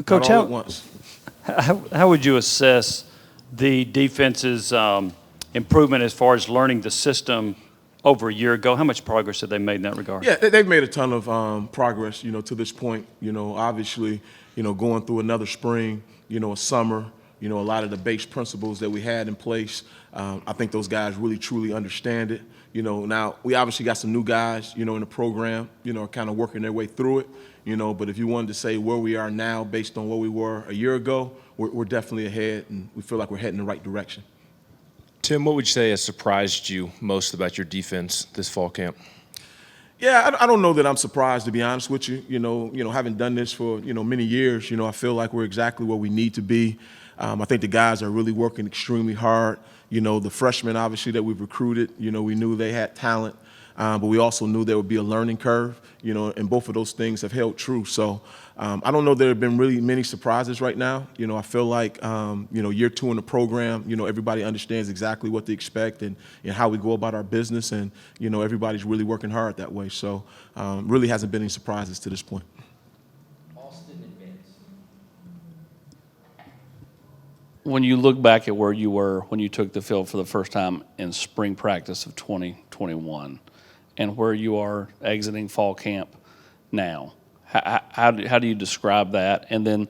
Coach, not all at once. how would you assess the defense's improvement as far as learning the system over a year ago? How much progress have they made in that regard? Yeah, they've made a ton of progress, to this point. Obviously, going through another spring, a summer, a lot of the base principles that we had in place. I think those guys really, truly understand it. Now we obviously got some new guys, in the program, kind of working their way through it. But if you wanted to say where we are now based on where we were a year ago, we're definitely ahead, and we feel like we're heading in the right direction. Tim, what would you say has surprised you most about your defense this fall camp? Yeah, I don't know that I'm surprised, to be honest with you. Having done this for many years, I feel like we're exactly where we need to be. I think the guys are really working extremely hard. The freshmen, obviously, that we've recruited, we knew they had talent, but we also knew there would be a learning curve, and both of those things have held true. So I don't know there have been really many surprises right now. I feel like, year two in the program, everybody understands exactly what to expect and how we go about our business, and, everybody's really working hard that way. So really hasn't been any surprises to this point. When you look back at where you were when you took the field for the first time in spring practice of 2021 and where you are exiting fall camp now, how do you describe that? And then,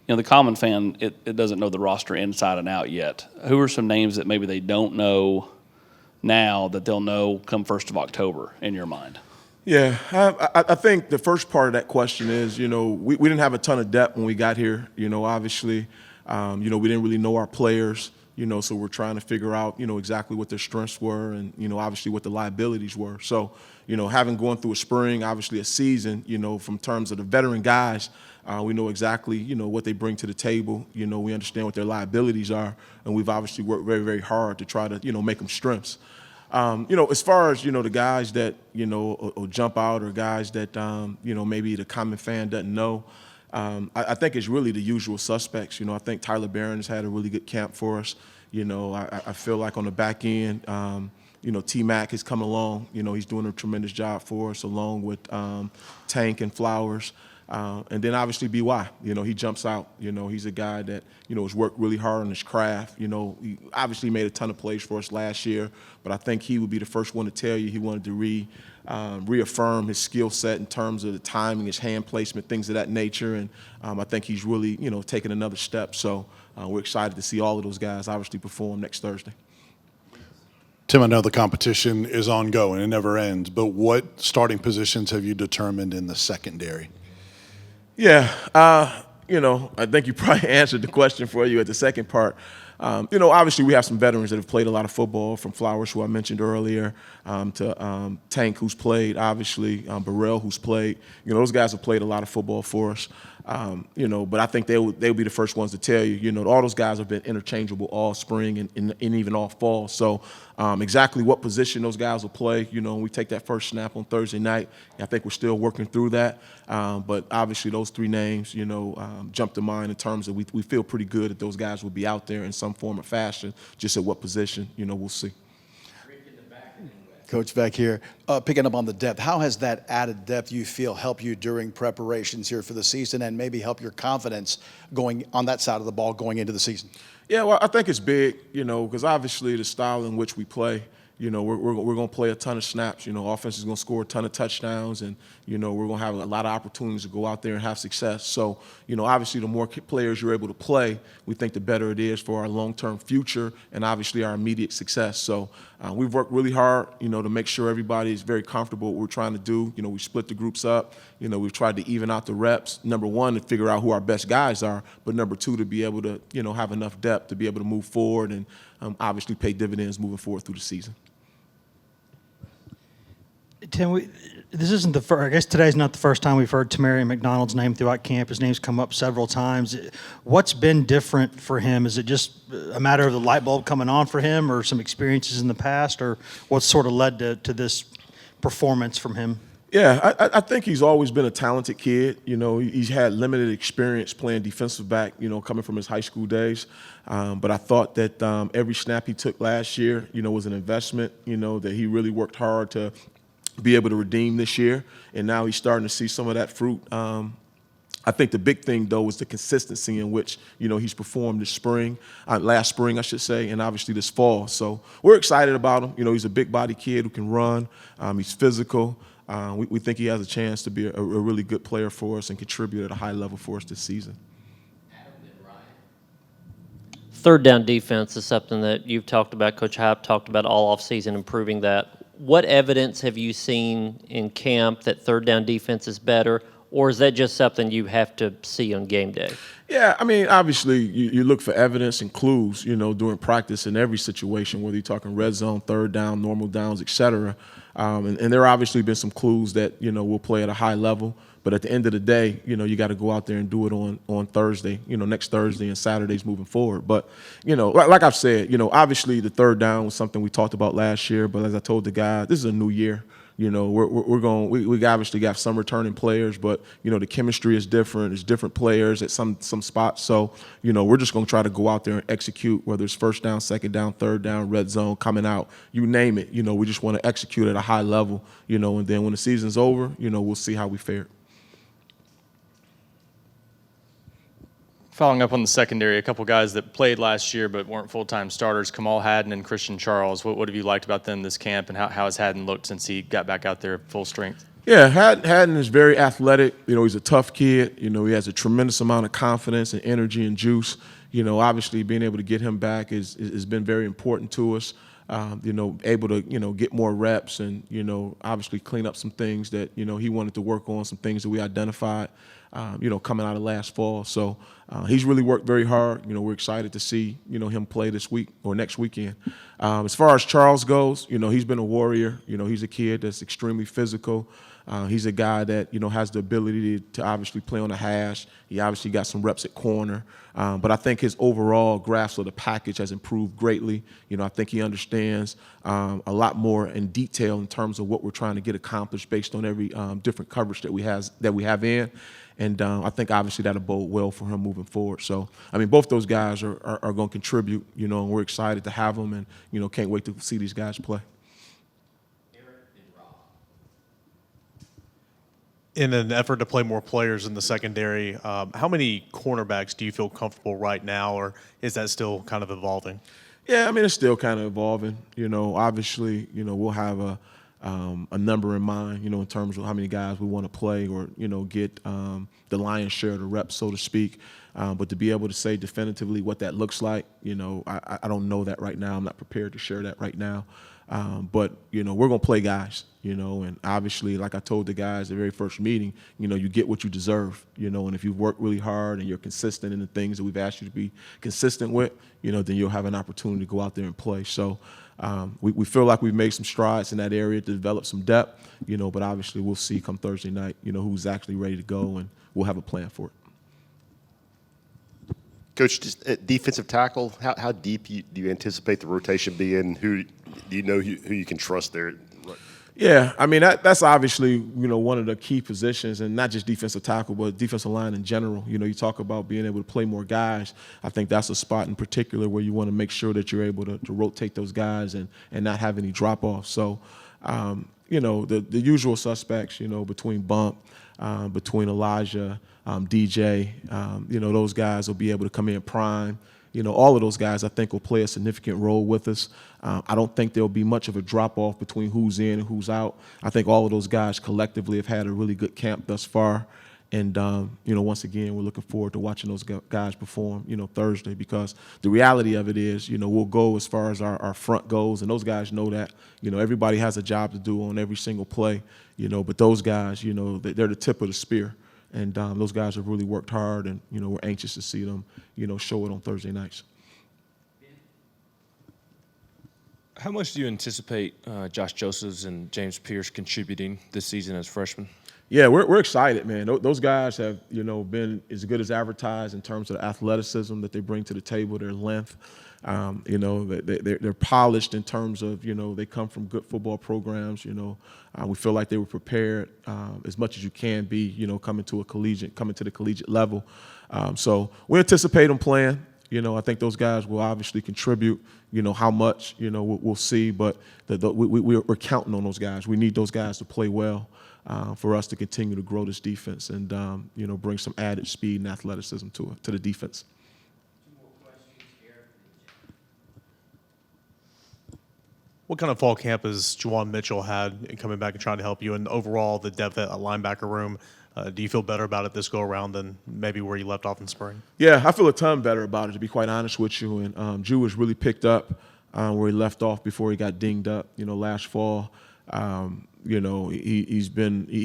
the common fan, it doesn't know the roster inside and out yet. Who are some names that maybe they don't know now that they'll know come 1st of October in your mind? Yeah, I think the first part of that question is, we didn't have a ton of depth when we got here, obviously. We didn't really know our players, so we're trying to figure out, exactly what their strengths were and, obviously what the liabilities were. So, having gone through a spring, obviously a season, from terms of the veteran guys, we know exactly, what they bring to the table. We understand what their liabilities are, and we've obviously worked very, very hard to try to, make them strengths. As far as, the guys that, will jump out or guys that, maybe the common fan doesn't know, I think it's really the usual suspects. I think Tyler Barron has had a really good camp for us. I feel like on the back end, T-Mac has come along. He's doing a tremendous job for us along with Tank and Flowers. And then obviously BY, he jumps out. He's a guy that, has worked really hard on his craft. He obviously made a ton of plays for us last year, but I think he would be the first one to tell you he wanted to reaffirm his skill set in terms of the timing, his hand placement, things of that nature. And I think he's really, taken another step. So we're excited to see all of those guys obviously perform next Thursday. Tim, I know the competition is ongoing, it never ends, but what starting positions have you determined in the secondary? Yeah, I think you probably answered the question for you at the second part. Obviously we have some veterans that have played a lot of football, from Flowers, who I mentioned earlier, to Tank, who's played, obviously, Burrell, who's played. Those guys have played a lot of football for us. But I think they'll be the first ones to tell you, all those guys have been interchangeable all spring and even all fall. So exactly what position those guys will play, we take that first snap on Thursday night. I think we're still working through that. But obviously those three names, jump to mind in terms of we feel pretty good that those guys will be out there in some form or fashion. Just at what position, we'll see. Coach, back here, picking up on the depth, how has that added depth you feel help you during preparations here for the season and maybe help your confidence going on that side of the ball going into the season? Yeah, well, I think it's big, because obviously the style in which we play, we're going to play a ton of snaps. Offense is going to score a ton of touchdowns, and, we're going to have a lot of opportunities to go out there and have success. So, obviously the more players you're able to play, we think the better it is for our long-term future and obviously our immediate success. So we've worked really hard, to make sure everybody is very comfortable with what we're trying to do. We split the groups up. We've tried to even out the reps. Number one, to figure out who our best guys are, but number two, to be able to, have enough depth to be able to move forward and obviously pay dividends moving forward through the season. Tim, this isn't the first. I guess today's not the first time we've heard tamari mcdonald's name throughout camp. His name's come up several times. What's been different for him? Is it just a matter of the light bulb coming on for him, or some experiences in the past, or what's sort of led to this performance from him? Yeah, I think he's always been a talented kid. He's had limited experience playing defensive back, coming from his high school days. But I thought that every snap he took last year, was an investment, that he really worked hard to be able to redeem this year. And now he's starting to see some of that fruit, I think the big thing, though, is the consistency in which, he's performed this spring, last spring, I should say, and obviously this fall. So we're excited about him. He's a big body kid who can run. He's physical. We think he has a chance to be a really good player for us and contribute at a high level for us this season. Third down defense is something that you've talked about, Coach Hype talked about all offseason, improving that. What evidence have you seen in camp that third down defense is better, or is that just something you have to see on game day? Yeah, I mean, obviously, you look for evidence and clues, during practice in every situation, whether you're talking red zone, third down, normal downs, et cetera. And there obviously been some clues that, we'll play at a high level. But at the end of the day, you got to go out there and do it on Thursday, next Thursday and Saturdays moving forward. But, like I've said, obviously the third down was something we talked about last year. But as I told the guys, this is a new year. We're going. We obviously got some returning players, but the chemistry is different. There's different players at some spots. So we're just going to try to go out there and execute, whether it's first down, second down, third down, red zone, coming out, you name it. We just want to execute at a high level. And then when the season's over, we'll see how we fare. Following up on the secondary, a couple guys that played last year but weren't full-time starters, Kamal Haddon and Christian Charles. What have you liked about them this camp, and how has Haddon looked since he got back out there at full strength? Yeah, Haddon is very athletic. He's a tough kid. He has a tremendous amount of confidence and energy and juice. Obviously being able to get him back has been very important to us. Able to, get more reps and, obviously clean up some things that, he wanted to work on, some things that we identified, coming out of last fall. So he's really worked very hard. We're excited to see, him play this week or next weekend. As far as Charles goes, he's been a warrior. He's a kid that's extremely physical. He's a guy that, has the ability to obviously play on the hash. He obviously got some reps at corner. But I think his overall grasp of the package has improved greatly. I think he understands a lot more in detail in terms of what we're trying to get accomplished based on every different coverage that we have in. And I think obviously that'll bode well for him moving forward. So, I mean, both those guys are going to contribute, and we're excited to have them and, can't wait to see these guys play. In an effort to play more players in the secondary, how many cornerbacks do you feel comfortable right now, or is that still kind of evolving? Yeah, I mean, it's still kind of evolving. Obviously, we'll have a number in mind, in terms of how many guys we want to play or, get the lion's share of the reps, so to speak. But to be able to say definitively what that looks like, I don't know that right now. I'm not prepared to share that right now. But, we're going to play guys, and obviously, like I told the guys the very first meeting, you get what you deserve, and if you've worked really hard and you're consistent in the things that we've asked you to be consistent with, then you'll have an opportunity to go out there and play. So we feel like we've made some strides in that area to develop some depth, but obviously we'll see come Thursday night, who's actually ready to go, and we'll have a plan for it. Coach, just at defensive tackle, how deep do you anticipate the rotation being? Who do you know who you can trust there? Yeah, I mean, that's obviously, one of the key positions, and not just defensive tackle, but defensive line in general. You talk about being able to play more guys. I think that's a spot in particular where you want to make sure that you're able to rotate those guys and not have any drop-offs. So, the usual suspects, between Bump, between Elijah, DJ, those guys will be able to come in prime. All of those guys, I think, will play a significant role with us. I don't think there'll be much of a drop-off between who's in and who's out. I think all of those guys collectively have had a really good camp thus far. And, once again, we're looking forward to watching those guys perform, Thursday, because the reality of it is, we'll go as far as our front goes, and those guys know that. Everybody has a job to do on every single play, but those guys, they're the tip of the spear. And those guys have really worked hard, and, we're anxious to see them, show it on Thursday nights. How much do you anticipate Josh Josephs and James Pierce contributing this season as freshmen? Yeah, we're excited, man. Those guys have, been as good as advertised in terms of the athleticism that they bring to the table, their length. They're polished in terms of, they come from good football programs. We feel like they were prepared as much as you can be, coming to the collegiate level. So we anticipate them playing. I think those guys will obviously contribute. How much, we'll see. But we're counting on those guys. We need those guys to play well for us to continue to grow this defense and, bring some added speed and athleticism to the defense. What kind of fall camp has Juwan Mitchell had in coming back and trying to help you? And overall, the depth at linebacker room, do you feel better about it this go around than maybe where you left off in spring? Yeah, I feel a ton better about it, to be quite honest with you. And Drew has really picked up where he left off before he got dinged up, last fall. He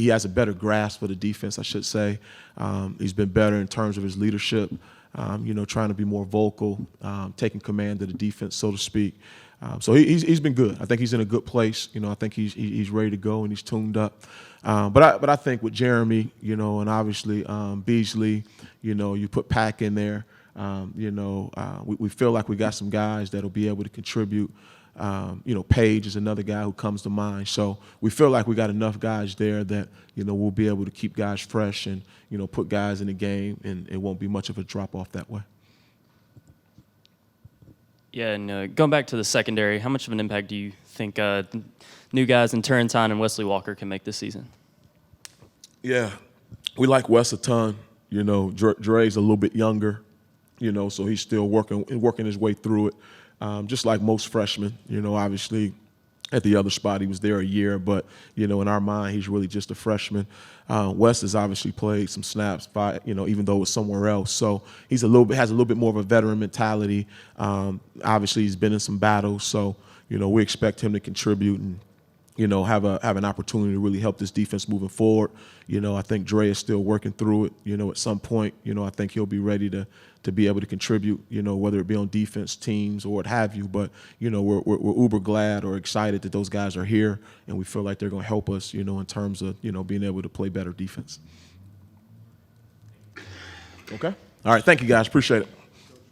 has a better grasp of the defense, I should say. He's been better in terms of his leadership, trying to be more vocal, taking command of the defense, so to speak. So he's been good. I think he's in a good place. I think he's ready to go and he's tuned up. But I think with Jeremy, and obviously Beasley, you put Pack in there. We feel like we got some guys that'll be able to contribute. Page is another guy who comes to mind. So we feel like we got enough guys there that we'll be able to keep guys fresh and put guys in the game, and it won't be much of a drop off that way. Yeah, and going back to the secondary, how much of an impact do you think new guys in Turrentine and Wesley Walker can make this season? Yeah, we like Wes a ton. Dre's a little bit younger, so he's still working his way through it, just like most freshmen. Obviously at the other spot he was there a year, but in our mind he's really just a freshman. Wes has obviously played some snaps, even though it's somewhere else. So has a little bit more of a veteran mentality. Obviously he's been in some battles, so we expect him to contribute and have an opportunity to really help this defense moving forward. I think Dre is still working through it. At some point, I think he'll be ready to be able to contribute, whether it be on defense, teams, or what have you. But, we're uber glad or excited that those guys are here, and we feel like they're going to help us, in terms of, being able to play better defense. Okay? All right. Thank you, guys. Appreciate it.